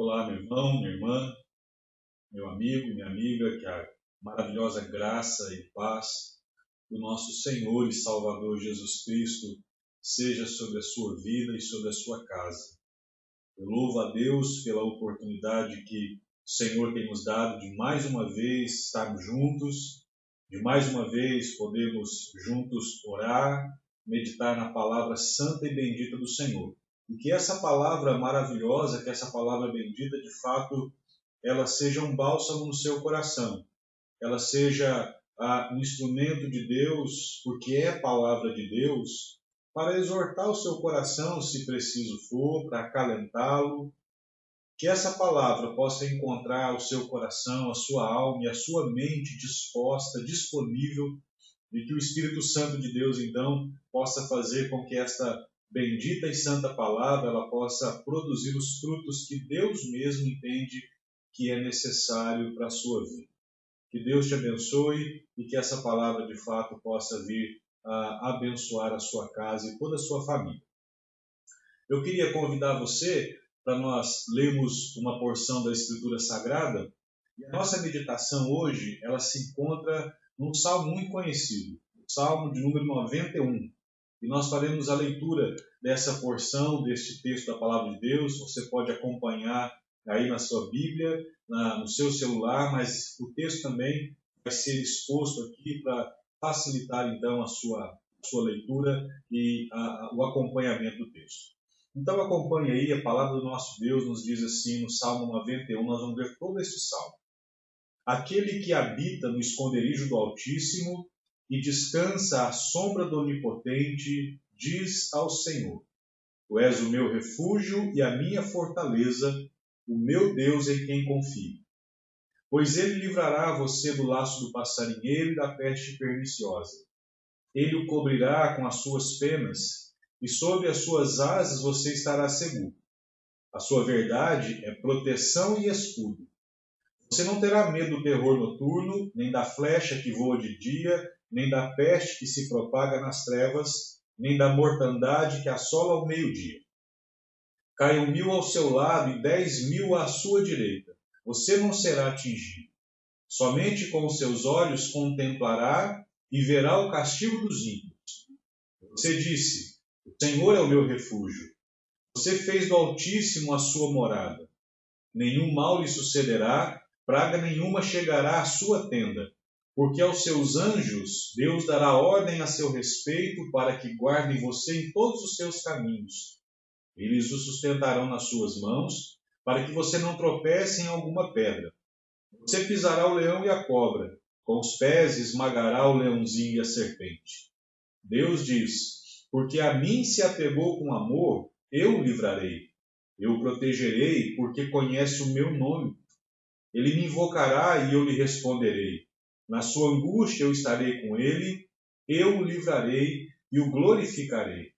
Olá, meu irmão, minha irmã, meu amigo, minha amiga, que a maravilhosa graça e paz do nosso Senhor e Salvador Jesus Cristo seja sobre a sua vida e sobre a sua casa. Eu louvo a Deus pela oportunidade que o Senhor tem nos dado de mais uma vez estarmos juntos, de mais uma vez podermos juntos orar, meditar na palavra santa e bendita do Senhor. E que essa palavra maravilhosa, que essa palavra bendita, de fato, ela seja um bálsamo no seu coração. Ela seja um instrumento de Deus, porque é a palavra de Deus, para exortar o seu coração, se preciso for, para acalentá-lo. Que essa palavra possa encontrar o seu coração, a sua alma e a sua mente disposta, disponível, e que o Espírito Santo de Deus, então, possa fazer com que esta bendita e santa palavra ela possa produzir os frutos que Deus mesmo entende que é necessário para a sua vida. Que Deus te abençoe e que essa palavra de fato possa vir a abençoar a sua casa e toda a sua família. Eu queria convidar você para nós lermos uma porção da Escritura Sagrada. E a nossa meditação hoje ela se encontra num salmo muito conhecido, o Salmo de número 91. E nós faremos a leitura dessa porção, deste texto da Palavra de Deus. Você pode acompanhar aí na sua Bíblia, no seu celular, mas o texto também vai ser exposto aqui para facilitar então a sua leitura e o acompanhamento do texto. Então acompanhe aí, a palavra do nosso Deus nos diz assim no Salmo 91, nós vamos ver todo este salmo. Aquele que habita no esconderijo do Altíssimo e descansa à sombra do Onipotente, diz ao Senhor: Tu és o meu refúgio e a minha fortaleza, o meu Deus em quem confio. Pois ele livrará você do laço do passarinheiro e da peste perniciosa. Ele o cobrirá com as suas penas, e sob as suas asas você estará seguro. A sua verdade é proteção e escudo. Você não terá medo do terror noturno, nem da flecha que voa de dia, nem da peste que se propaga nas trevas, nem da mortandade que assola ao meio-dia. Caiam 1000 ao seu lado e 10.000 à sua direita. Você não será atingido. Somente com os seus olhos contemplará e verá o castigo dos ímpios. Você disse: O Senhor é o meu refúgio. Você fez do Altíssimo a sua morada. Nenhum mal lhe sucederá, praga nenhuma chegará à sua tenda, porque aos seus anjos Deus dará ordem a seu respeito para que guardem você em todos os seus caminhos. Eles o sustentarão nas suas mãos, para que você não tropece em alguma pedra. Você pisará o leão e a cobra, com os pés esmagará o leãozinho e a serpente. Deus diz: Porque a mim se apegou com amor, eu o livrarei. Eu o protegerei, porque conhece o meu nome. Ele me invocará e eu lhe responderei. Na sua angústia eu estarei com ele, eu o livrarei e o glorificarei.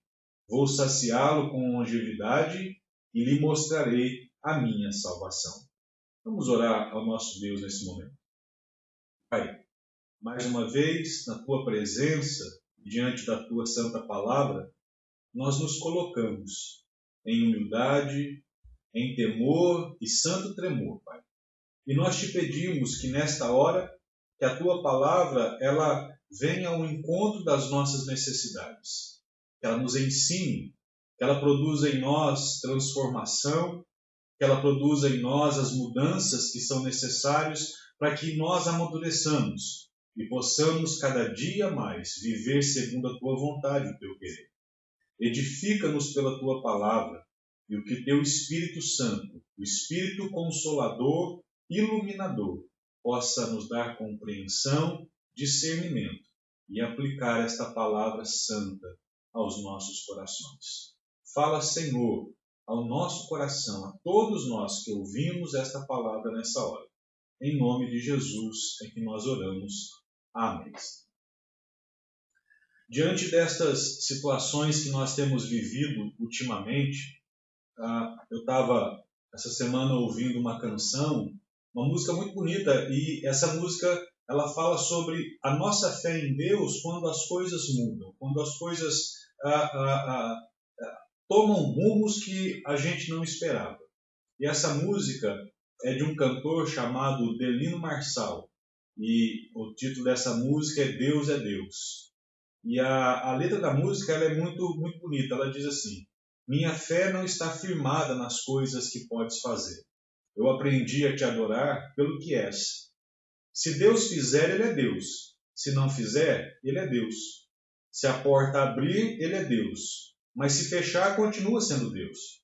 Vou saciá-lo com longevidade e lhe mostrarei a minha salvação. Vamos orar ao nosso Deus nesse momento. Pai, mais uma vez, na tua presença, diante da tua santa palavra, nós nos colocamos em humildade, em temor e santo tremor, Pai. E nós te pedimos que nesta hora, que a tua palavra, ela venha ao encontro das nossas necessidades. Que ela nos ensine, que ela produza em nós transformação, que ela produza em nós as mudanças que são necessárias para que nós amadureçamos e possamos cada dia mais viver segundo a tua vontade e o teu querer. Edifica-nos pela tua palavra e o que teu Espírito Santo, o Espírito Consolador, iluminador, possa nos dar compreensão, discernimento e aplicar esta palavra santa aos nossos corações. Fala, Senhor, ao nosso coração, a todos nós que ouvimos esta palavra nessa hora. Em nome de Jesus é que nós oramos. Amém. Diante destas situações que nós temos vivido ultimamente, eu estava essa semana ouvindo uma canção, uma música muito bonita, e essa música ela fala sobre a nossa fé em Deus quando as coisas mudam, quando as coisas tomam rumos que a gente não esperava. E essa música é de um cantor chamado Delino Marçal. E o título dessa música é Deus é Deus. E a letra da música ela é muito, muito bonita. Ela diz assim: minha fé não está firmada nas coisas que podes fazer. Eu aprendi a te adorar pelo que és. Se Deus fizer, Ele é Deus. Se não fizer, Ele é Deus. Se a porta abrir, Ele é Deus. Mas se fechar, continua sendo Deus.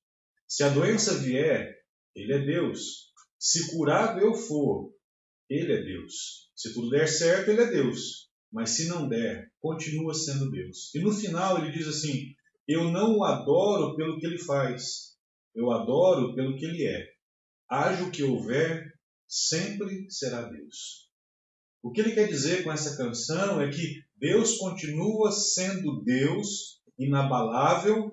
Se a doença vier, Ele é Deus. Se curado eu for, Ele é Deus. Se tudo der certo, Ele é Deus. Mas se não der, continua sendo Deus. E no final ele diz assim: eu não o adoro pelo que ele faz. Eu adoro pelo que ele é. Haja o que houver, sempre será Deus. O que ele quer dizer com essa canção é que Deus continua sendo Deus, inabalável,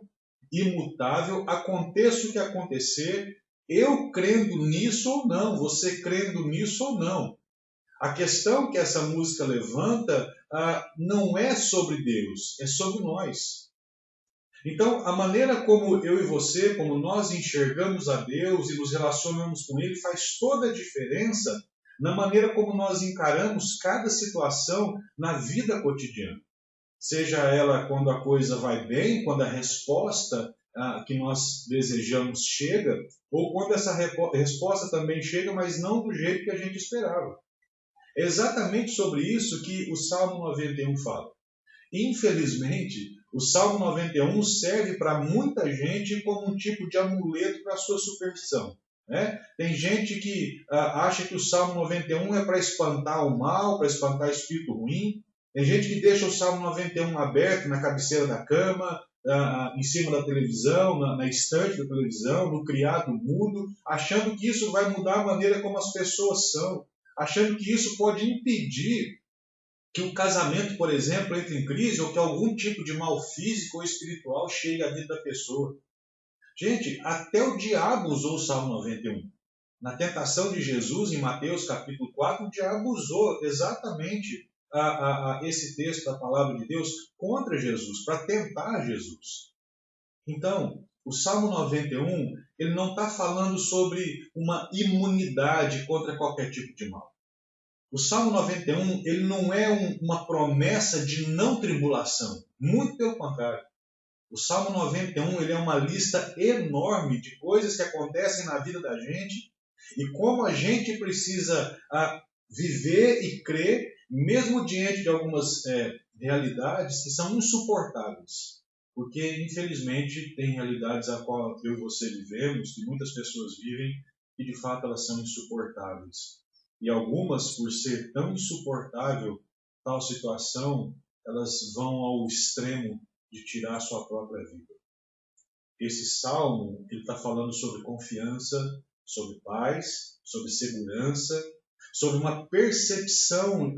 imutável, aconteça o que acontecer, eu crendo nisso ou não, você crendo nisso ou não. A questão que essa música levanta não é sobre Deus, é sobre nós. Então, a maneira como eu e você, como nós enxergamos a Deus e nos relacionamos com Ele, faz toda a diferença na maneira como nós encaramos cada situação na vida cotidiana. Seja ela quando a coisa vai bem, quando a resposta que nós desejamos chega, ou quando essa resposta também chega, mas não do jeito que a gente esperava. É exatamente sobre isso que o Salmo 91 fala. Infelizmente, o Salmo 91 serve para muita gente como um tipo de amuleto para a sua superstição. Né? Tem gente que acha que o Salmo 91 é para espantar o mal, para espantar espírito ruim. Tem gente que deixa o Salmo 91 aberto na cabeceira da cama, em cima da televisão, na estante da televisão, no criado mudo, achando que isso vai mudar a maneira como as pessoas são. Achando que isso pode impedir que o casamento, por exemplo, entre em crise ou que algum tipo de mal físico ou espiritual chegue à vida da pessoa. Gente, até o diabo usou o Salmo 91. Na tentação de Jesus, em Mateus capítulo 4, o diabo usou exatamente esse texto da palavra de Deus contra Jesus, para tentar Jesus. Então, o Salmo 91, ele não está falando sobre uma imunidade contra qualquer tipo de mal. O Salmo 91, ele não é uma promessa de não tribulação. Muito pelo contrário. O Salmo 91, ele é uma lista enorme de coisas que acontecem na vida da gente e como a gente precisa viver e crer, mesmo diante de algumas realidades que são insuportáveis. Porque, infelizmente, tem realidades a qual eu e você vivemos, que muitas pessoas vivem, e de fato elas são insuportáveis. E algumas, por ser tão insuportável tal situação, elas vão ao extremo de tirar a sua própria vida. Esse salmo está falando sobre confiança, sobre paz, sobre segurança, sobre uma percepção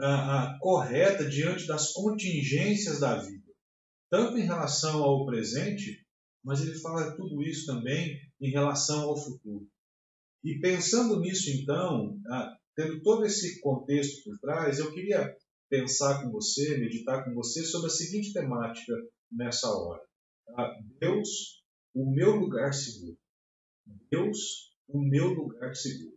correta diante das contingências da vida. Tanto em relação ao presente, mas ele fala tudo isso também em relação ao futuro. E pensando nisso, então, tendo todo esse contexto por trás, eu queria pensar com você, meditar com você sobre a seguinte temática nessa hora. Deus, o meu lugar seguro. Deus, o meu lugar seguro.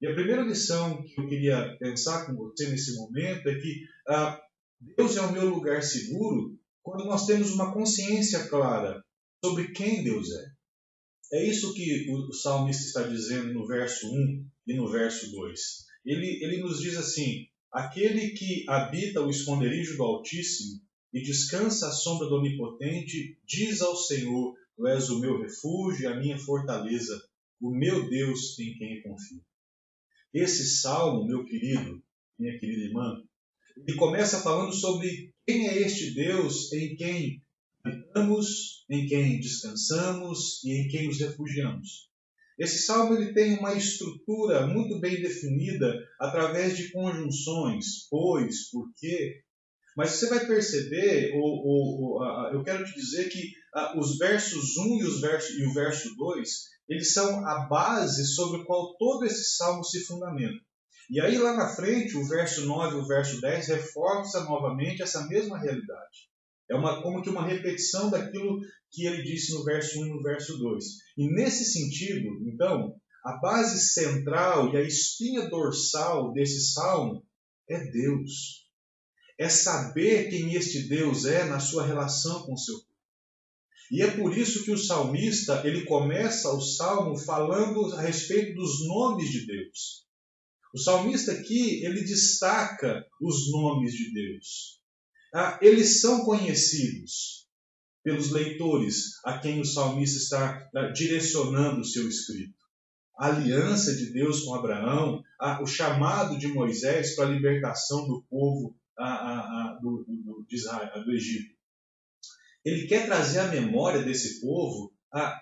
E a primeira lição que eu queria pensar com você nesse momento é que Deus é o meu lugar seguro quando nós temos uma consciência clara sobre quem Deus é. É isso que o salmista está dizendo no verso 1 e no verso 2. Ele nos diz assim: aquele que habita o esconderijo do Altíssimo e descansa à sombra do Onipotente, diz ao Senhor: tu és o meu refúgio e a minha fortaleza, o meu Deus em quem confio. Esse salmo, meu querido, minha querida irmã, ele começa falando sobre quem é este Deus em quem habitamos, em quem descansamos e em quem nos refugiamos. Esse salmo ele tem uma estrutura muito bem definida através de conjunções, pois, porque. Mas você vai perceber, eu quero te dizer que os versos 1 e o verso 2, eles são a base sobre a qual todo esse salmo se fundamenta. E aí lá na frente, o verso 9 e o verso 10 reforça novamente essa mesma realidade. É como que uma repetição daquilo que ele disse no verso 1 e no verso 2. E nesse sentido, então, A base central e a espinha dorsal desse salmo é Deus. É saber quem este Deus é na sua relação com o seu povo. E é por isso que o salmista, ele começa o salmo falando a respeito dos nomes de Deus. O salmista aqui, ele destaca os nomes de Deus. Eles são conhecidos pelos leitores a quem o salmista está direcionando o seu escrito. A aliança de Deus com Abraão, o chamado de Moisés para a libertação do povo de Israel, do Egito. Ele quer trazer à memória desse povo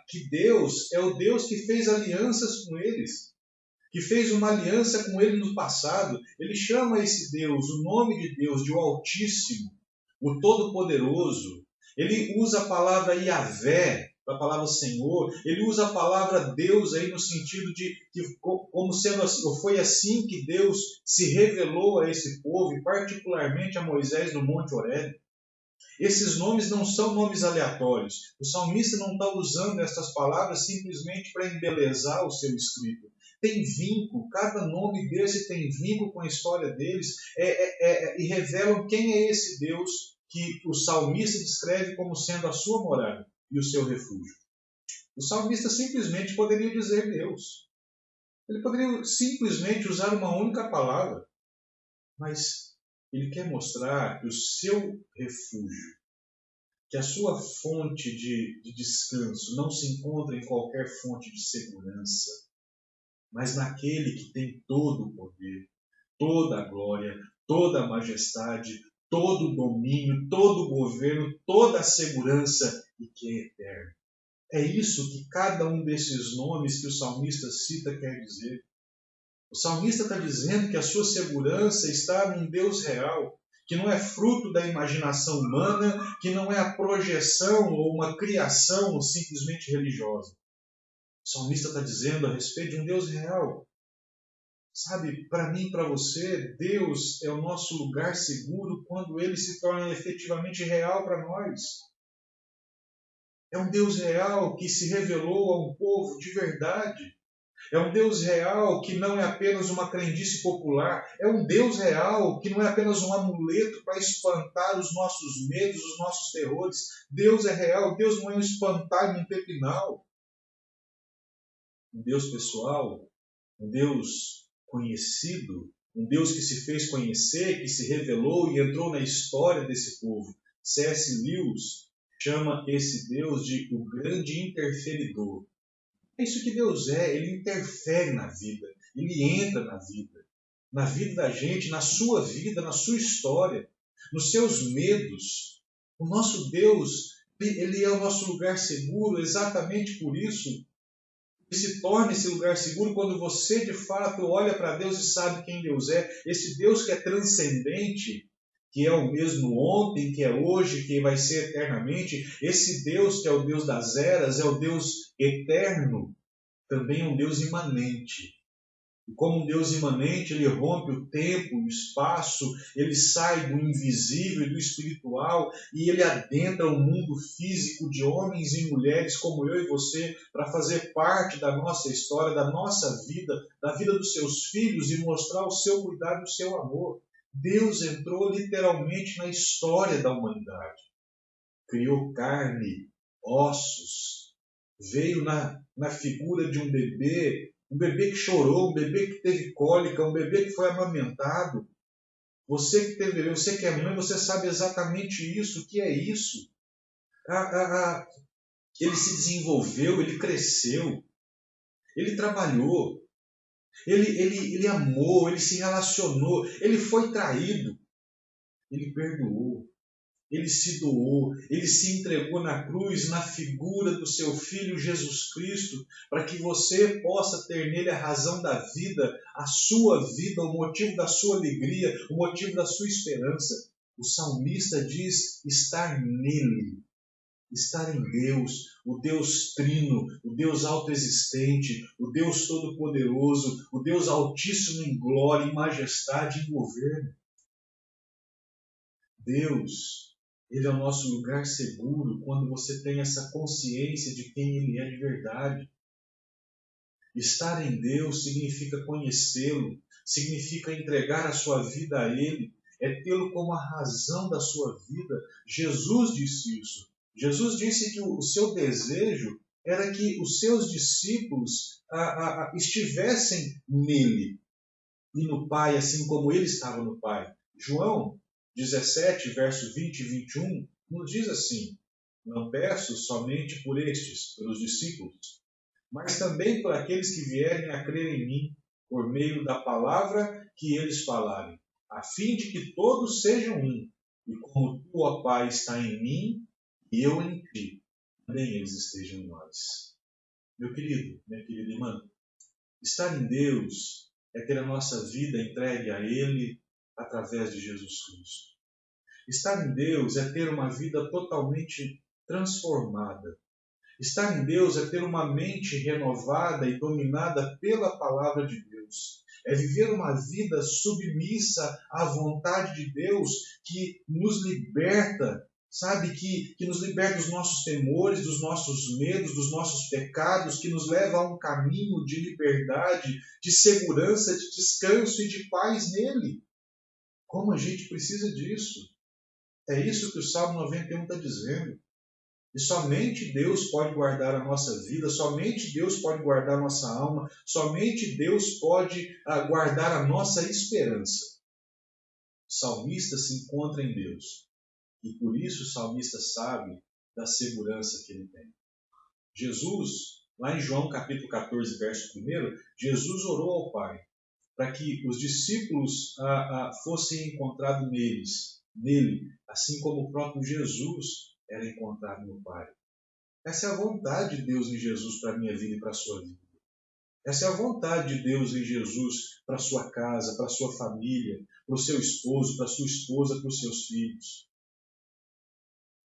que Deus é o Deus que fez alianças com eles, que fez uma aliança com ele no passado. Ele chama esse Deus, o nome de Deus, de o Altíssimo, o Todo-Poderoso. Ele usa a palavra Yahvé, a palavra Senhor. Ele usa a palavra Deus aí no sentido de que, como sendo assim, foi assim que Deus se revelou a esse povo, e particularmente a Moisés no Monte Horebe. Esses nomes não são nomes aleatórios. O salmista não está usando essas palavras simplesmente para embelezar o seu escrito. Tem vínculo, cada nome desse tem vínculo com a história deles e revelam quem é esse Deus que o salmista descreve como sendo a sua morada e o seu refúgio. O salmista simplesmente poderia dizer Deus. Ele poderia simplesmente usar uma única palavra, mas ele quer mostrar que o seu refúgio, que a sua fonte de descanso não se encontra em qualquer fonte de segurança, mas naquele que tem todo o poder, toda a glória, toda a majestade, todo o domínio, todo o governo, toda a segurança e que é eterno. É isso que cada um desses nomes que o salmista cita quer dizer. O salmista está dizendo que a sua segurança está num Deus real, que não é fruto da imaginação humana, que não é a projeção ou uma criação simplesmente religiosa. O salmista está dizendo a respeito de um Deus real. Sabe, para mim e para você, Deus é o nosso lugar seguro quando Ele se torna efetivamente real para nós. É um Deus real que se revelou a um povo de verdade. É um Deus real que não é apenas uma crendice popular. É um Deus real que não é apenas um amuleto para espantar os nossos medos, os nossos terrores. Deus é real. Deus não é um espantalho, um pepinal. Um Deus pessoal, um Deus conhecido, um Deus que se fez conhecer, que se revelou e entrou na história desse povo. C.S. Lewis chama esse Deus de o grande interferidor. É isso que Deus é, Ele interfere na vida, Ele entra na vida da gente, na sua vida, na sua história, nos seus medos. O nosso Deus, Ele é o nosso lugar seguro, exatamente por isso. E se torna esse lugar seguro quando você, de fato, olha para Deus e sabe quem Deus é. Esse Deus que é transcendente, que é o mesmo ontem, que é hoje, que vai ser eternamente. Esse Deus que é o Deus das eras, é o Deus eterno, também é um Deus imanente. E como um Deus imanente, ele rompe o tempo, o espaço, ele sai do invisível e do espiritual e ele adentra o mundo físico de homens e mulheres como eu e você para fazer parte da nossa história, da nossa vida, da vida dos seus filhos e mostrar o seu cuidado e o seu amor. Deus entrou literalmente na história da humanidade. Criou carne, ossos, veio na figura de um bebê que chorou, um bebê que teve cólica, um bebê que foi amamentado. Você que é mãe, você sabe exatamente isso, o que é isso. Ele se desenvolveu, ele cresceu, ele trabalhou, ele amou, ele se relacionou, ele foi traído, ele perdoou. Ele se doou, ele se entregou na cruz, na figura do seu Filho Jesus Cristo, para que você possa ter nele a razão da vida, a sua vida, o motivo da sua alegria, o motivo da sua esperança. O salmista diz estar nele, estar em Deus, o Deus trino, o Deus autoexistente, o Deus todo-poderoso, o Deus altíssimo em glória, em majestade e em governo. Deus, Ele é o nosso lugar seguro quando você tem essa consciência de quem Ele é de verdade. Estar em Deus significa conhecê-lo, significa entregar a sua vida a Ele, é tê-lo como a razão da sua vida. Jesus disse isso. Jesus disse que o seu desejo era que os seus discípulos estivessem nele e no Pai, assim como ele estava no Pai. João 17, verso 20 e 21, nos diz assim: não peço somente por estes, pelos discípulos, mas também por aqueles que vierem a crer em mim, por meio da palavra que eles falarem, a fim de que todos sejam um, e como tu, ó Pai, está em mim, e eu em ti, também eles estejam em nós. Meu querido, minha querida irmã, estar em Deus é ter a nossa vida entregue a Ele através de Jesus Cristo. Estar em Deus é ter uma vida totalmente transformada. Estar em Deus é ter uma mente renovada e dominada pela palavra de Deus. É viver uma vida submissa à vontade de Deus que nos liberta, sabe? Que nos liberta dos nossos temores, dos nossos medos, dos nossos pecados, que nos leva a um caminho de liberdade, de segurança, de descanso e de paz nele. Como a gente precisa disso? É isso que o Salmo 91 está dizendo. E somente Deus pode guardar a nossa vida, somente Deus pode guardar a nossa alma, somente Deus pode guardar a nossa esperança. O salmista se encontra em Deus e por isso o salmista sabe da segurança que ele tem. Jesus, lá em João capítulo 14, verso 1, Jesus orou ao Pai para que os discípulos fossem encontrados nele, assim como o próprio Jesus era encontrado no Pai. Essa é a vontade de Deus em Jesus para a minha vida e para a sua vida. Essa é a vontade de Deus em Jesus para a sua casa, para a sua família, para o seu esposo, para a sua esposa, para os seus filhos.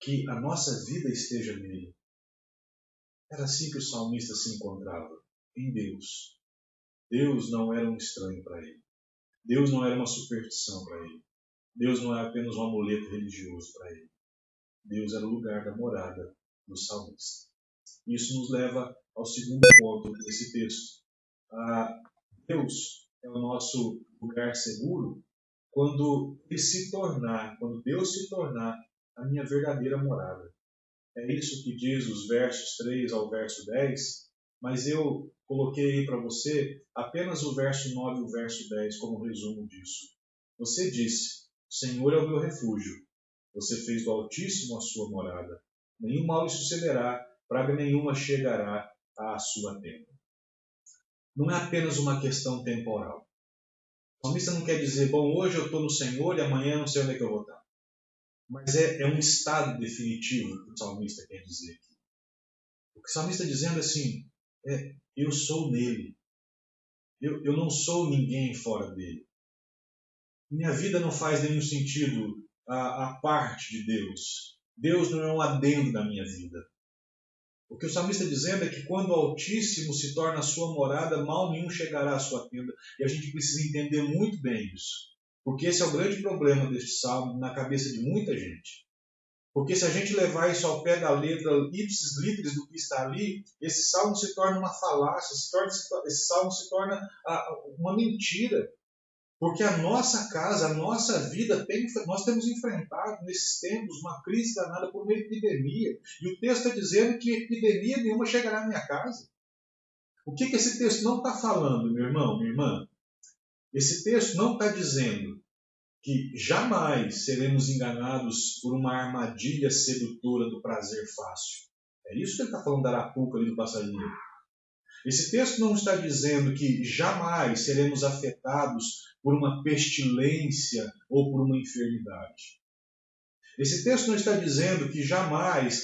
Que a nossa vida esteja nele. Era assim que o salmista se encontrava, em Deus. Deus não era um estranho para ele. Deus não era uma superstição para ele. Deus não era apenas um amuleto religioso para ele. Deus era o lugar da morada do salmista. Isso nos leva ao segundo ponto desse texto. Deus é o nosso lugar seguro quando Deus se tornar a minha verdadeira morada. É isso que diz os versos 3 ao verso 10, mas eu coloquei aí para você apenas o verso 9 e o verso 10 como resumo disso. Você disse: o Senhor é o meu refúgio. Você fez do Altíssimo a sua morada. Nenhum mal lhe sucederá, praga nenhuma chegará à sua tenda. Não é apenas uma questão temporal. O salmista não quer dizer, bom, hoje eu estou no Senhor e amanhã não sei onde é que eu vou estar. Mas é um estado definitivo que o salmista quer dizer aqui. O que o salmista está dizendo é assim, eu sou nele. Eu não sou ninguém fora dele. Minha vida não faz nenhum sentido à parte de Deus. Deus não é um adendo da minha vida. O que o salmista está dizendo é que quando o Altíssimo se torna a sua morada, mal nenhum chegará à sua tenda. E a gente precisa entender muito bem isso. Porque esse é o grande problema deste salmo na cabeça de muita gente. Porque se a gente levar isso ao pé da letra, ipsis literis do que está ali, esse salmo se torna uma falácia, esse salmo se torna uma mentira. Porque a nossa casa, a nossa vida, nós temos enfrentado nesses tempos uma crise danada por uma epidemia. E o texto está dizendo que epidemia nenhuma chegará à minha casa. O que esse texto não está falando, meu irmão, minha irmã? Esse texto não está dizendo que jamais seremos enganados por uma armadilha sedutora do prazer fácil. É isso que ele está falando da arapuca ali do passarinho. Esse texto não está dizendo que jamais seremos afetados por uma pestilência ou por uma enfermidade. Esse texto não está dizendo que jamais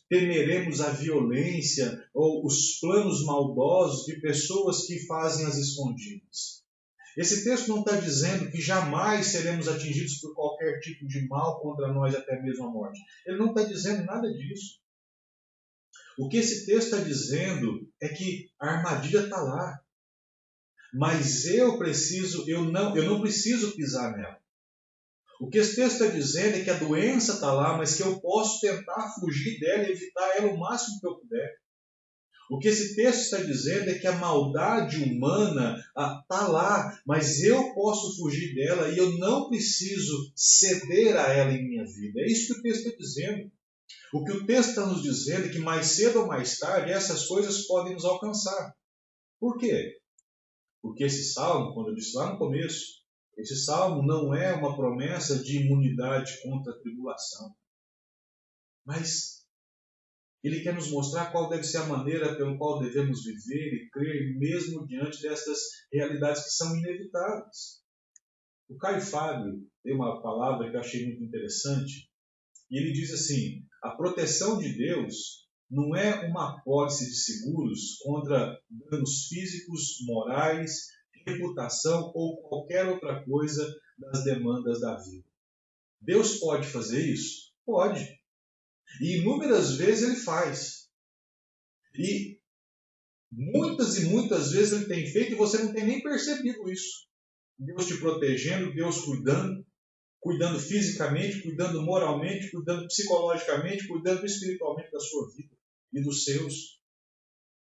temeremos a violência ou os planos maldosos de pessoas que fazem as escondidas. Esse texto não está dizendo que jamais seremos atingidos por qualquer tipo de mal contra nós, até mesmo a morte. Ele não está dizendo nada disso. O que esse texto está dizendo é que a armadilha está lá. Mas eu não preciso pisar nela. O que esse texto está dizendo é que a doença está lá, mas que eu posso tentar fugir dela e evitar ela o máximo que eu puder. O que esse texto está dizendo é que a maldade humana está lá, mas eu posso fugir dela e eu não preciso ceder a ela em minha vida. É isso que o texto está dizendo. O que o texto está nos dizendo é que mais cedo ou mais tarde essas coisas podem nos alcançar. Por quê? Porque esse salmo, quando eu disse lá no começo, esse salmo não é uma promessa de imunidade contra a tribulação. Mas ele quer nos mostrar qual deve ser a maneira pela qual devemos viver e crer, mesmo diante destas realidades que são inevitáveis. O Caio Fábio tem uma palavra que eu achei muito interessante, e ele diz assim: a proteção de Deus não é uma apólice de seguros contra danos físicos, morais, reputação ou qualquer outra coisa das demandas da vida. Deus pode fazer isso? Pode. E inúmeras vezes ele faz. E muitas vezes ele tem feito e você não tem nem percebido isso. Deus te protegendo, Deus cuidando fisicamente, cuidando moralmente, cuidando psicologicamente, cuidando espiritualmente da sua vida e dos seus.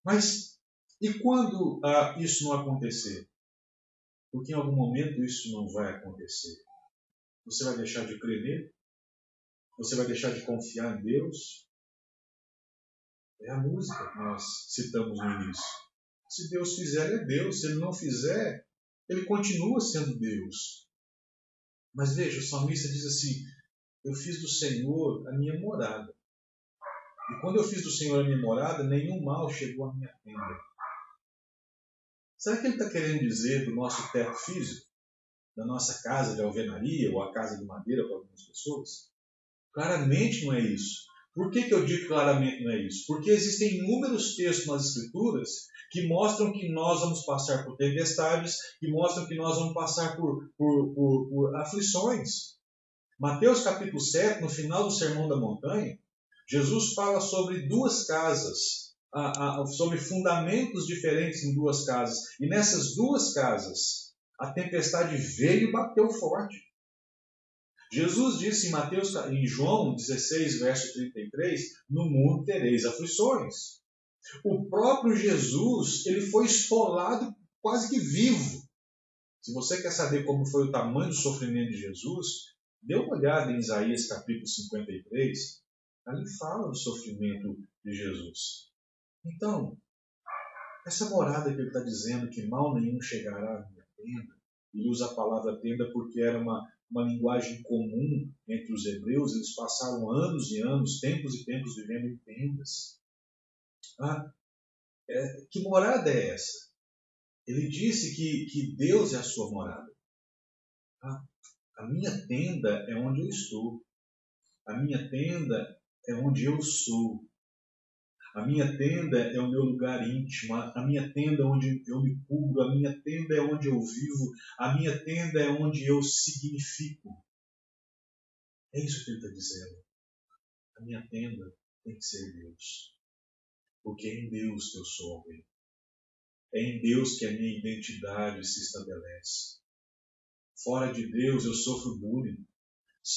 Mas e quando isso não acontecer? Porque em algum momento isso não vai acontecer. Você vai deixar de crer nele? Você vai deixar de confiar em Deus? É a música que nós citamos no início. Se Deus fizer, ele é Deus. Se ele não fizer, ele continua sendo Deus. Mas veja, o salmista diz assim: eu fiz do Senhor a minha morada. E quando eu fiz do Senhor a minha morada, nenhum mal chegou à minha tenda. Será que ele está querendo dizer do nosso teto físico? Da nossa casa de alvenaria ou a casa de madeira para algumas pessoas? Claramente não é isso. Por que eu digo que claramente não é isso? Porque existem inúmeros textos nas Escrituras que mostram que nós vamos passar por tempestades, que mostram que nós vamos passar por aflições. Mateus capítulo 7, no final do Sermão da Montanha, Jesus fala sobre duas casas, sobre fundamentos diferentes em duas casas. E nessas duas casas, a tempestade veio e bateu forte. Jesus disse em João 16, verso 33, no mundo tereis aflições. O próprio Jesus, ele foi esfolado quase que vivo. Se você quer saber como foi o tamanho do sofrimento de Jesus, dê uma olhada em Isaías capítulo 53, ali fala do sofrimento de Jesus. Então, essa morada que ele está dizendo que mal nenhum chegará à minha tenda, ele usa a palavra tenda porque era uma linguagem comum entre os hebreus, eles passaram anos e anos, tempos e tempos vivendo em tendas. Que morada é essa? Ele disse que Deus é a sua morada. A minha tenda é onde eu estou. A minha tenda é onde eu sou. A minha tenda é o meu lugar íntimo. A minha tenda é onde eu me cubro. A minha tenda é onde eu vivo. A minha tenda é onde eu significo. É isso que ele está dizendo. A minha tenda tem que ser Deus. Porque é em Deus que eu sou alguém. É em Deus que a minha identidade se estabelece. Fora de Deus eu sofro bullying.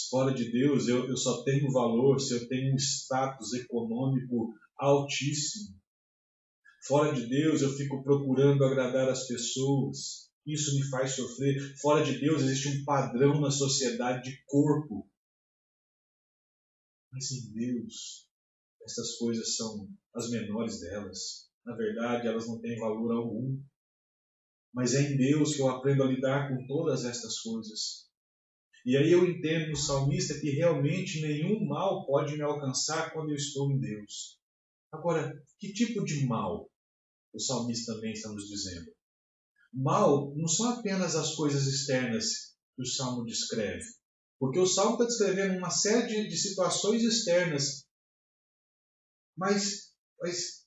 Fora de Deus eu só tenho valor se eu tenho um status econômico altíssimo. Fora de Deus eu fico procurando agradar as pessoas. Isso me faz sofrer. Fora de Deus existe um padrão na sociedade de corpo. Mas em Deus, essas coisas são as menores delas. Na verdade, elas não têm valor algum. Mas é em Deus que eu aprendo a lidar com todas estas coisas. E aí eu entendo no salmista que realmente nenhum mal pode me alcançar quando eu estou em Deus. Agora, que tipo de mal o salmista também está nos dizendo? Mal não são apenas as coisas externas que o salmo descreve. Porque o salmo está descrevendo uma série de situações externas. Mas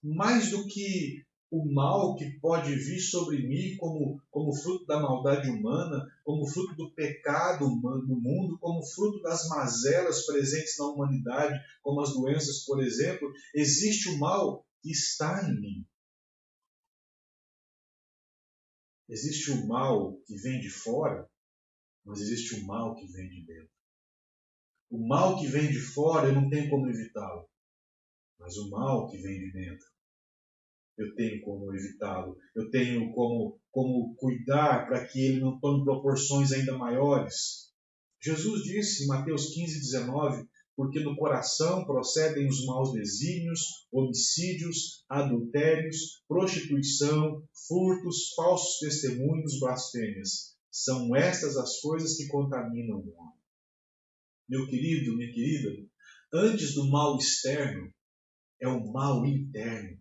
mais do que o mal que pode vir sobre mim como fruto da maldade humana, como fruto do pecado humano no mundo, como fruto das mazelas presentes na humanidade, como as doenças, por exemplo, existe o mal que está em mim. Existe o mal que vem de fora, mas existe o mal que vem de dentro. O mal que vem de fora eu não tenho como evitá-lo, mas o mal que vem de dentro eu tenho como evitá-lo, eu tenho como cuidar para que ele não tome proporções ainda maiores. Jesus disse em Mateus 15:19, porque do coração procedem os maus desígnios, homicídios, adultérios, prostituição, furtos, falsos testemunhos, blasfêmias. São estas as coisas que contaminam o homem. Meu querido, minha querida, antes do mal externo, é o mal interno.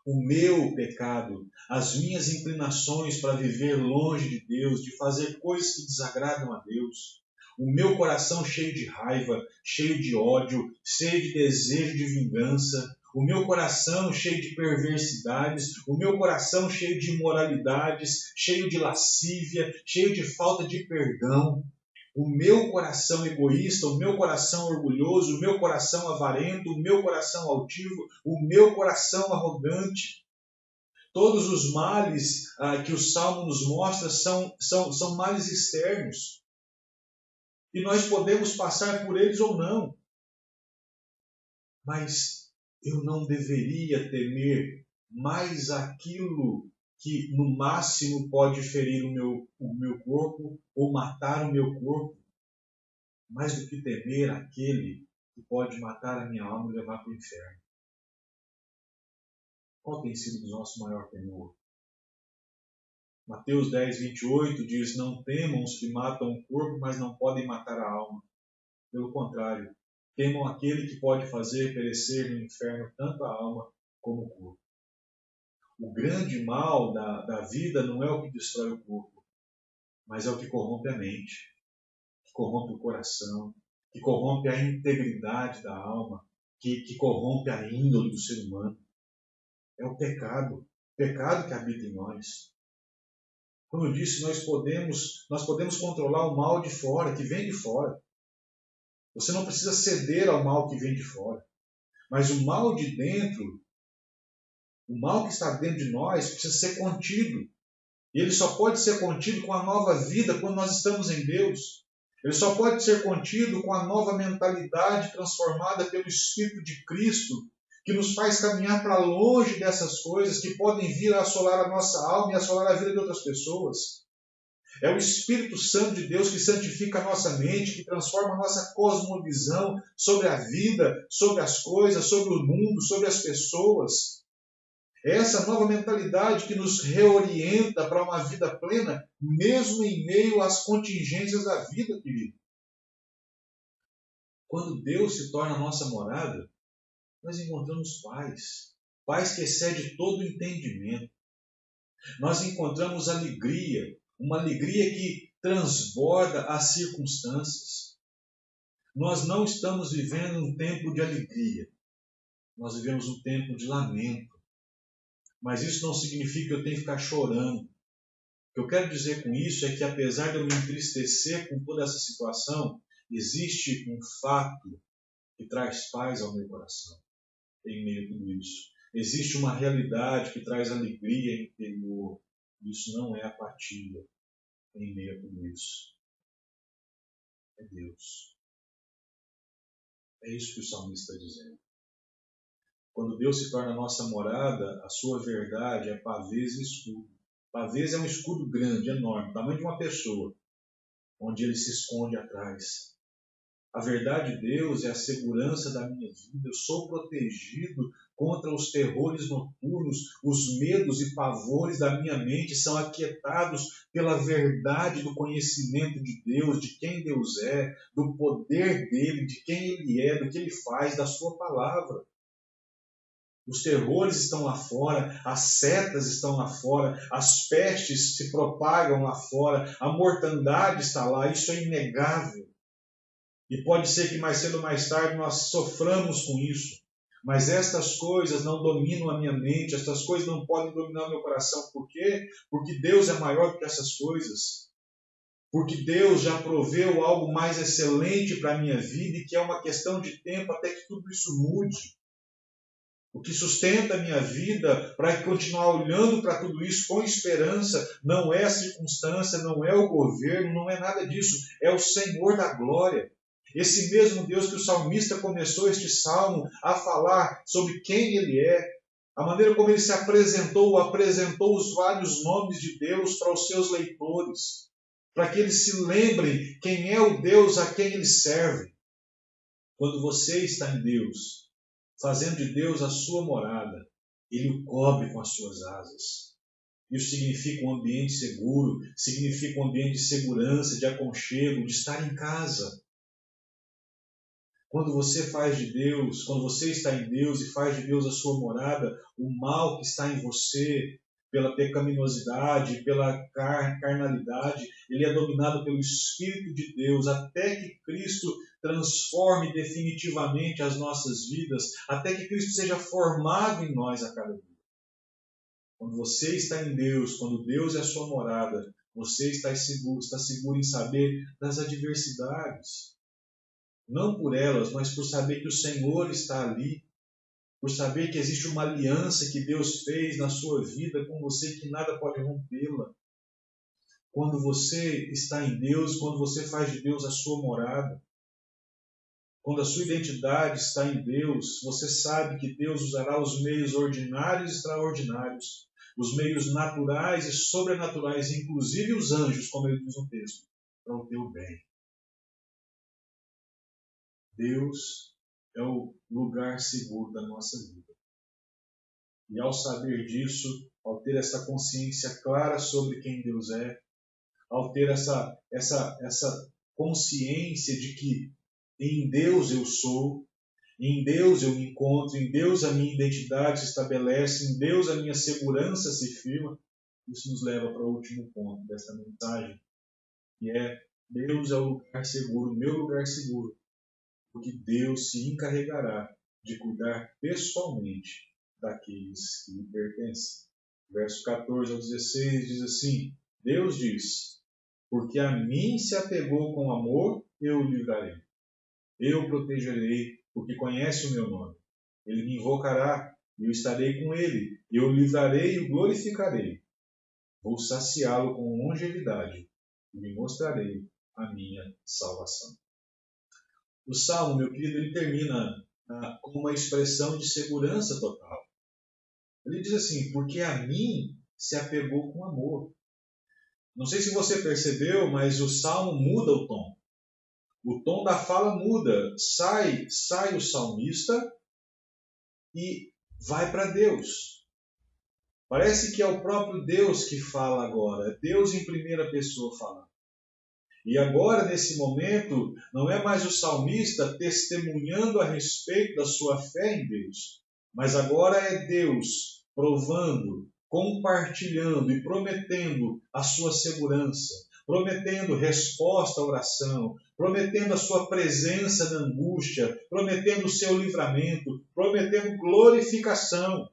O meu pecado, as minhas inclinações para viver longe de Deus, de fazer coisas que desagradam a Deus, o meu coração cheio de raiva, cheio de ódio, cheio de desejo de vingança, o meu coração cheio de perversidades, o meu coração cheio de imoralidades, cheio de lascívia, cheio de falta de perdão, o meu coração egoísta, o meu coração orgulhoso, o meu coração avarento, o meu coração altivo, o meu coração arrogante. Todos os males que o Salmo nos mostra são males externos. E nós podemos passar por eles ou não. Mas eu não deveria temer mais aquilo que no máximo pode ferir o meu corpo ou matar o meu corpo, mais do que temer aquele que pode matar a minha alma e levar para o inferno. Qual tem sido o nosso maior temor? Mateus 10:28 diz, não temam os que matam o corpo, mas não podem matar a alma. Pelo contrário, temam aquele que pode fazer perecer no inferno tanto a alma como o corpo. O grande mal da vida não é o que destrói o corpo, mas é o que corrompe a mente, que corrompe o coração, que corrompe a integridade da alma, que corrompe a índole do ser humano. É o pecado que habita em nós. Como eu disse, nós podemos controlar o mal de fora, que vem de fora. Você não precisa ceder ao mal que vem de fora. Mas o mal de dentro, o mal que está dentro de nós, precisa ser contido. E ele só pode ser contido com a nova vida quando nós estamos em Deus. Ele só pode ser contido com a nova mentalidade transformada pelo Espírito de Cristo, que nos faz caminhar para longe dessas coisas que podem vir a assolar a nossa alma e assolar a vida de outras pessoas. É o Espírito Santo de Deus que santifica a nossa mente, que transforma a nossa cosmovisão sobre a vida, sobre as coisas, sobre o mundo, sobre as pessoas. É essa nova mentalidade que nos reorienta para uma vida plena, mesmo em meio às contingências da vida, querido. Quando Deus se torna a nossa morada, nós encontramos paz que excede todo o entendimento. Nós encontramos alegria, uma alegria que transborda as circunstâncias. Nós não estamos vivendo um tempo de alegria, nós vivemos um tempo de lamento. Mas isso não significa que eu tenho que ficar chorando. O que eu quero dizer com isso é que, apesar de eu me entristecer com toda essa situação, existe um fato que traz paz ao meu coração em meio a tudo isso. Existe uma realidade que traz alegria interior. Isso não é apatia em meio a tudo isso. É Deus. É isso que o salmista está dizendo. Quando Deus se torna a nossa morada, a sua verdade é pavês e escudo. Pavês é um escudo grande, enorme, tamanho de uma pessoa, onde ele se esconde atrás. A verdade de Deus é a segurança da minha vida. Eu sou protegido contra os terrores noturnos, os medos e pavores da minha mente são aquietados pela verdade do conhecimento de Deus, de quem Deus é, do poder dele, de quem ele é, do que ele faz, da sua palavra. Os terrores estão lá fora, as setas estão lá fora, as pestes se propagam lá fora, a mortandade está lá, isso é inegável. E pode ser que mais cedo ou mais tarde nós soframos com isso. Mas estas coisas não dominam a minha mente, estas coisas não podem dominar o meu coração. Por quê? Porque Deus é maior do que essas coisas. Porque Deus já proveu algo mais excelente para a minha vida e que é uma questão de tempo até que tudo isso mude. O que sustenta a minha vida para continuar olhando para tudo isso com esperança não é a circunstância, não é o governo, não é nada disso. É o Senhor da glória. Esse mesmo Deus que o salmista começou este salmo a falar sobre quem Ele é. A maneira como ele se apresentou os vários nomes de Deus para os seus leitores, para que eles se lembrem quem é o Deus a quem eles servem. Quando você está em Deus, fazendo de Deus a sua morada, Ele o cobre com as suas asas. Isso significa um ambiente seguro, significa um ambiente de segurança, de aconchego, de estar em casa. Quando você faz de Deus, quando você está em Deus e faz de Deus a sua morada, o mal que está em você, pela pecaminosidade, pela carnalidade, ele é dominado pelo Espírito de Deus, até que Cristo transforme definitivamente as nossas vidas, até que Cristo seja formado em nós a cada dia. Quando você está em Deus, quando Deus é a sua morada, você está seguro em saber das adversidades. Não por elas, mas por saber que o Senhor está ali, por saber que existe uma aliança que Deus fez na sua vida com você que nada pode rompê-la. Quando você está em Deus, quando você faz de Deus a sua morada, quando a sua identidade está em Deus, você sabe que Deus usará os meios ordinários e extraordinários, os meios naturais e sobrenaturais, inclusive os anjos, como ele diz no texto, para o teu bem. Deus é o lugar seguro da nossa vida. E ao saber disso, ao ter essa consciência clara sobre quem Deus é, ao ter essa consciência de que em Deus eu sou, em Deus eu me encontro, em Deus a minha identidade se estabelece, em Deus a minha segurança se firma, isso nos leva para o último ponto dessa mensagem, que é: Deus é o lugar seguro, o meu lugar seguro, porque Deus se encarregará de cuidar pessoalmente daqueles que lhe pertencem. Verso 14 ao 16 diz assim: Deus diz: porque a mim se apegou com amor, eu o livrarei. Eu o protegerei, porque conhece o meu nome. Ele me invocará, e eu estarei com ele. Eu o livrarei e o glorificarei. Vou saciá-lo com longevidade, e lhe mostrarei a minha salvação. O Salmo, meu querido, ele termina com uma expressão de segurança total. Ele diz assim: porque a mim se apegou com amor. Não sei se você percebeu, mas o Salmo muda o tom. O tom da fala muda. Sai o salmista e vai para Deus. Parece que é o próprio Deus que fala agora. É Deus em primeira pessoa falando. E agora, nesse momento, não é mais o salmista testemunhando a respeito da sua fé em Deus, mas agora é Deus provando, compartilhando e prometendo a sua segurança, prometendo resposta à oração, prometendo a sua presença na angústia, prometendo o seu livramento, prometendo glorificação,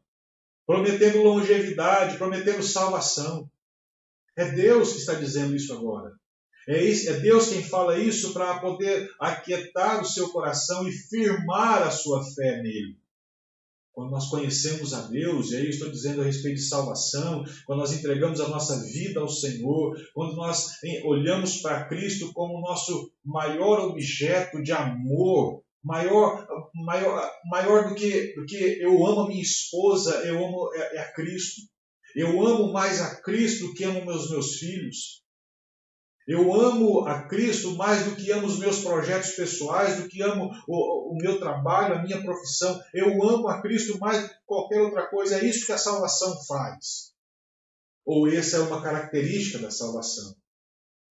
prometendo longevidade, prometendo salvação. É Deus que está dizendo isso agora. É Deus quem fala isso para poder aquietar o seu coração e firmar a sua fé nele. Quando nós conhecemos a Deus, e aí eu estou dizendo a respeito de salvação, quando nós entregamos a nossa vida ao Senhor, quando nós olhamos para Cristo como nosso maior objeto de amor, maior do que eu amo a minha esposa, eu amo a Cristo. Eu amo mais a Cristo do que amo meus filhos. Eu amo a Cristo mais do que amo os meus projetos pessoais, do que amo o meu trabalho, a minha profissão. Eu amo a Cristo mais do que qualquer outra coisa. É isso que a salvação faz. Ou essa é uma característica da salvação.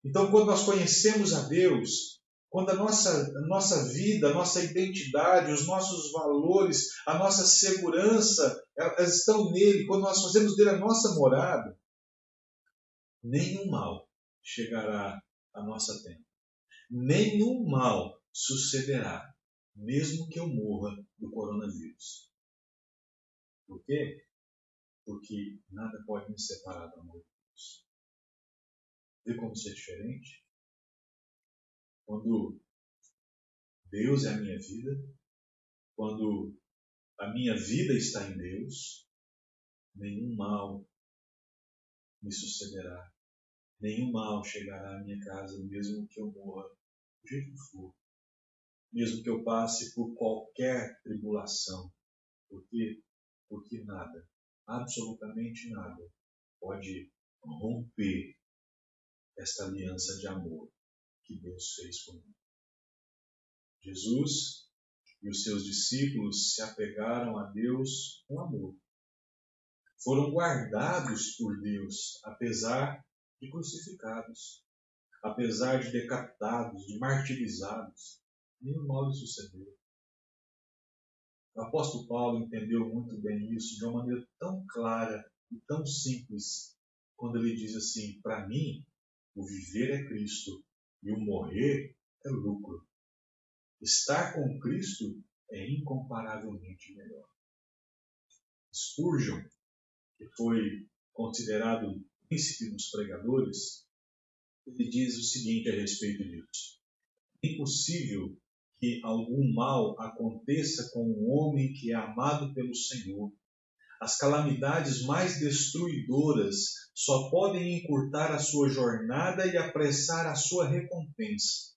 Então, quando nós conhecemos a Deus, quando a nossa vida, a nossa identidade, os nossos valores, a nossa segurança, elas estão nele, quando nós fazemos dele a nossa morada, nenhum mal chegará à nossa tenda. Nenhum mal sucederá, mesmo que eu morra do coronavírus. Por quê? Porque nada pode me separar do amor de Deus. Vê como isso é diferente? Quando Deus é a minha vida, quando a minha vida está em Deus, nenhum mal me sucederá. Nenhum mal chegará à minha casa, mesmo que eu morra do jeito que for. Mesmo que eu passe por qualquer tribulação. Por quê? porque nada, absolutamente nada, pode romper esta aliança de amor que Deus fez comigo. Jesus e os seus discípulos se apegaram a Deus com amor. Foram guardados por Deus, apesar de crucificados, apesar de decapitados, de martirizados. Nenhum mal lhe sucedeu. O apóstolo Paulo entendeu muito bem isso de uma maneira tão clara e tão simples, quando ele diz assim: para mim, o viver é Cristo e o morrer é lucro. Estar com Cristo é incomparavelmente melhor. Spurgeon, que foi considerado o príncipe dos pregadores, ele diz o seguinte a respeito disso: é impossível que algum mal aconteça com um homem que é amado pelo Senhor. As calamidades mais destruidoras só podem encurtar a sua jornada e apressar a sua recompensa.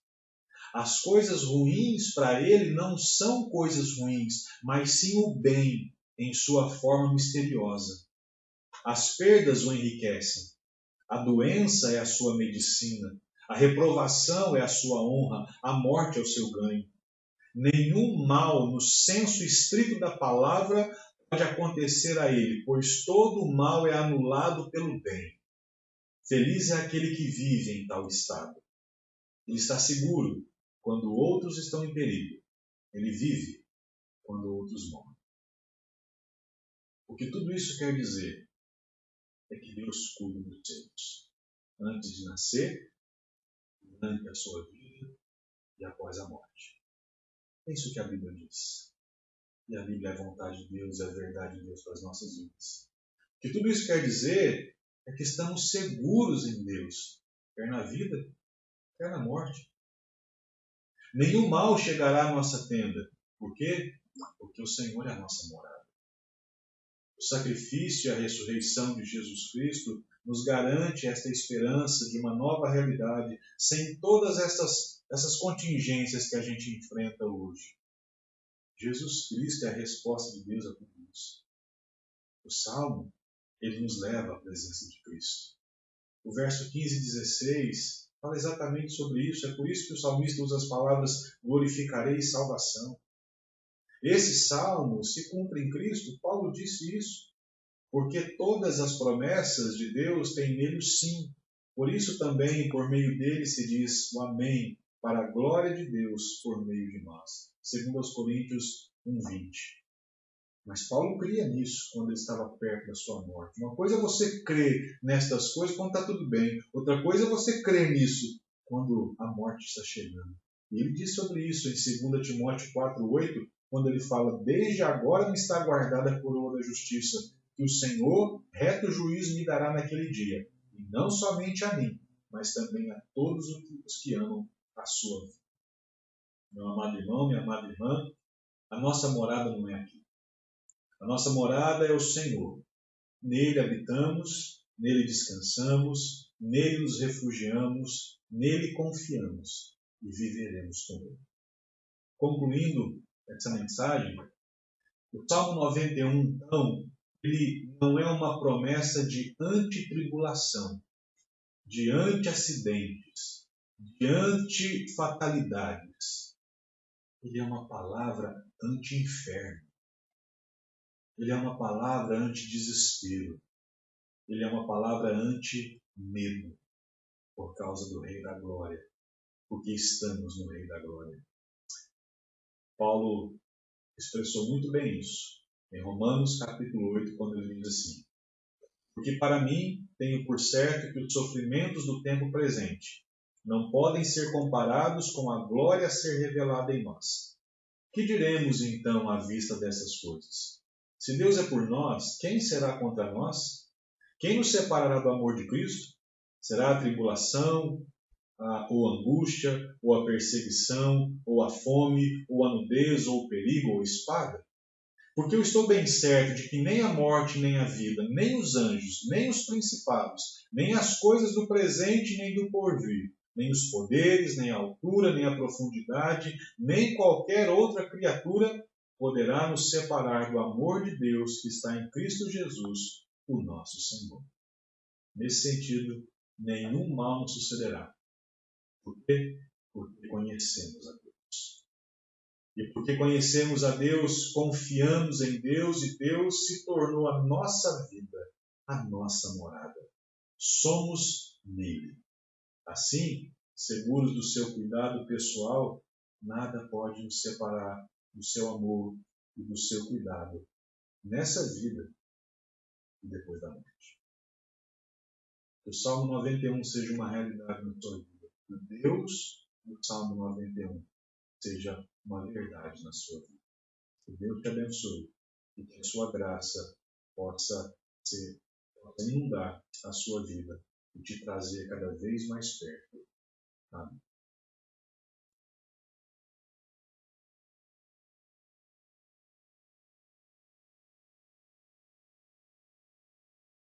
As coisas ruins para ele não são coisas ruins, mas sim o bem em sua forma misteriosa. As perdas o enriquecem. A doença é a sua medicina. A reprovação é a sua honra. A morte é o seu ganho. Nenhum mal, no senso estrito da palavra, pode acontecer a ele, pois todo o mal é anulado pelo bem. Feliz é aquele que vive em tal estado. Ele está seguro quando outros estão em perigo. Ele vive quando outros morrem. O que tudo isso quer dizer é que Deus cuida dos seus, antes de nascer, durante a sua vida e após a morte. É isso que a Bíblia diz. E a Bíblia é a vontade de Deus, é a verdade de Deus para as nossas vidas. O que tudo isso quer dizer é que estamos seguros em Deus, quer na vida, quer na morte. Nenhum mal chegará à nossa tenda. Por quê? Porque o Senhor é a nossa morada. O sacrifício e a ressurreição de Jesus Cristo nos garante esta esperança de uma nova realidade, sem todas essas contingências que a gente enfrenta hoje. Jesus Cristo é a resposta de Deus a tudo isso. O Salmo, ele nos leva à presença de Cristo. O verso 15 e 16 fala exatamente sobre isso. É por isso que o salmista usa as palavras glorificarei salvação. Esse salmo se cumpre em Cristo. Paulo disse isso, porque todas as promessas de Deus têm nele o sim. Por isso também, por meio dele, se diz o amém, para a glória de Deus por meio de nós. 2 Coríntios 1:20. Mas Paulo cria nisso quando ele estava perto da sua morte. Uma coisa é você crer nestas coisas quando está tudo bem. Outra coisa é você crer nisso quando a morte está chegando. E ele diz sobre isso em 2 Timóteo 4:8, quando ele fala: desde agora me está guardada a coroa da justiça, que o Senhor, reto juízo, me dará naquele dia. E não somente a mim, mas também a todos os que amam a sua vida. Meu amado irmão, minha amada irmã, a nossa morada não é aqui. A nossa morada é o Senhor. Nele habitamos, nele descansamos, nele nos refugiamos, nele confiamos e viveremos com ele. Concluindo essa mensagem, o Salmo 91, então, ele não é uma promessa de antitribulação, de anti-acidentes, de anti-fatalidades. Ele é uma palavra anti-inferno. Ele é uma palavra anti-desespero. Ele é uma palavra anti-medo, por causa do Rei da Glória, porque estamos no Rei da Glória. Paulo expressou muito bem isso em Romanos capítulo 8, quando ele diz assim: porque para mim tenho por certo que os sofrimentos do tempo presente não podem ser comparados com a glória a ser revelada em nós. Que diremos então à vista dessas coisas? Se Deus é por nós, quem será contra nós? Quem nos separará do amor de Cristo? Será a tribulação, ou a angústia, ou a perseguição, ou a fome, ou a nudez, ou o perigo, ou a espada? Porque eu estou bem certo de que nem a morte, nem a vida, nem os anjos, nem os principados, nem as coisas do presente, nem do porvir, nem os poderes, nem a altura, nem a profundidade, nem qualquer outra criatura poderá nos separar do amor de Deus que está em Cristo Jesus, o nosso Senhor? Nesse sentido, nenhum mal nos sucederá. Por quê? Porque conhecemos a Deus. E porque conhecemos a Deus, confiamos em Deus e Deus se tornou a nossa vida, a nossa morada. Somos nele. Assim, seguros do seu cuidado pessoal, nada pode nos separar do seu amor e do seu cuidado nessa vida e depois da morte. Que o Salmo 91 seja uma realidade na sua vida. Que Deus do Salmo 91 seja uma verdade na sua vida. Que Deus te abençoe e que a sua graça possa inundar a sua vida e te trazer cada vez mais perto. Amém.